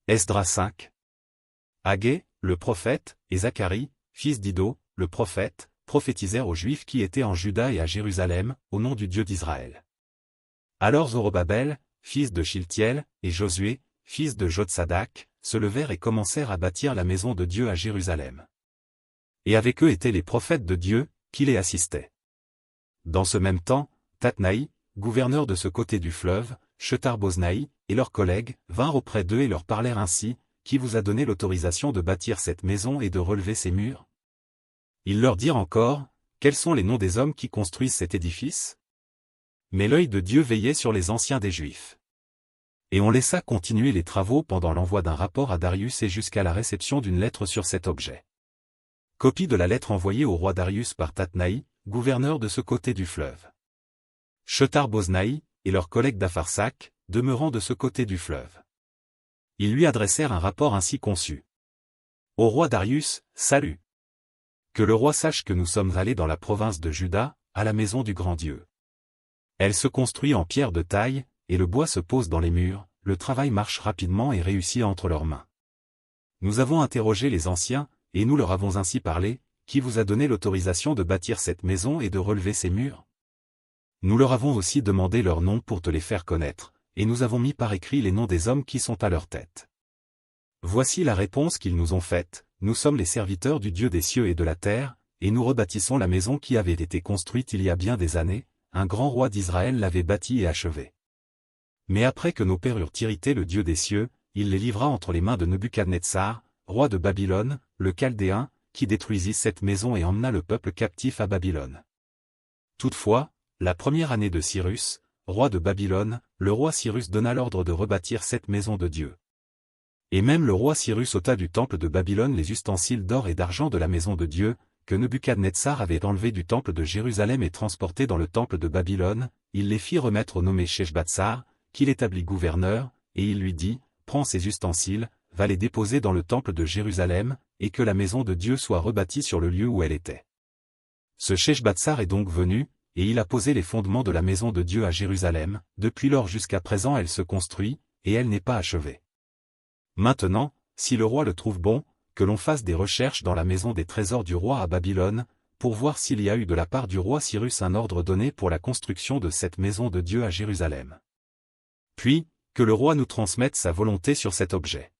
Esdras 5. Agé, le prophète, et Zacharie, fils d'Iddo, le prophète, prophétisèrent aux Juifs qui étaient en Juda et à Jérusalem, au nom du Dieu d'Israël. Alors Zorobabel, fils de Shiltiel, et Josué, fils de Jotsadak, se levèrent et commencèrent à bâtir la maison de Dieu à Jérusalem. Et avec eux étaient les prophètes de Dieu, qui les assistaient. Dans ce même temps, Tatnaï, gouverneur de ce côté du fleuve, Shethar-Boznaï, et leurs collègues, vinrent auprès d'eux et leur parlèrent ainsi, qui vous a donné l'autorisation de bâtir cette maison et de relever ses murs? Ils leur dirent encore, quels sont les noms des hommes qui construisent cet édifice? Mais l'œil de Dieu veillait sur les anciens des Juifs. Et on laissa continuer les travaux pendant l'envoi d'un rapport à Darius et jusqu'à la réception d'une lettre sur cet objet. Copie de la lettre envoyée au roi Darius par Tatnaï, gouverneur de ce côté du fleuve. Shethar-Boznaï, et leurs collègues d'Apharsac, demeurant de ce côté du fleuve. Ils lui adressèrent un rapport ainsi conçu. Au roi Darius, salut. Que le roi sache que nous sommes allés dans la province de Juda, à la maison du grand Dieu. Elle se construit en pierre de taille, et le bois se pose dans les murs, le travail marche rapidement et réussit entre leurs mains. Nous avons interrogé les anciens, et nous leur avons ainsi parlé, qui vous a donné l'autorisation de bâtir cette maison et de relever ses murs? Nous leur avons aussi demandé leurs noms pour te les faire connaître, et nous avons mis par écrit les noms des hommes qui sont à leur tête. Voici la réponse qu'ils nous ont faite, nous sommes les serviteurs du Dieu des cieux et de la terre, et nous rebâtissons la maison qui avait été construite il y a bien des années, un grand roi d'Israël l'avait bâtie et achevée. Mais après que nos pères eurent irrité le Dieu des cieux, il les livra entre les mains de Nebuchadnezzar, roi de Babylone, le Chaldéen, qui détruisit cette maison et emmena le peuple captif à Babylone. Toutefois, la première année de Cyrus, roi de Babylone, le roi Cyrus donna l'ordre de rebâtir cette maison de Dieu. Et même le roi Cyrus ôta du temple de Babylone les ustensiles d'or et d'argent de la maison de Dieu, que Nebuchadnezzar avait enlevés du temple de Jérusalem et transportés dans le temple de Babylone, il les fit remettre au nommé Sheshbatsar, qu'il établit gouverneur, et il lui dit, prends ces ustensiles, va les déposer dans le temple de Jérusalem, et que la maison de Dieu soit rebâtie sur le lieu où elle était. Ce Sheshbatsar est donc venu, et il a posé les fondements de la maison de Dieu à Jérusalem, depuis lors jusqu'à présent elle se construit, et elle n'est pas achevée. Maintenant, si le roi le trouve bon, que l'on fasse des recherches dans la maison des trésors du roi à Babylone, pour voir s'il y a eu de la part du roi Cyrus un ordre donné pour la construction de cette maison de Dieu à Jérusalem. Puis, que le roi nous transmette sa volonté sur cet objet.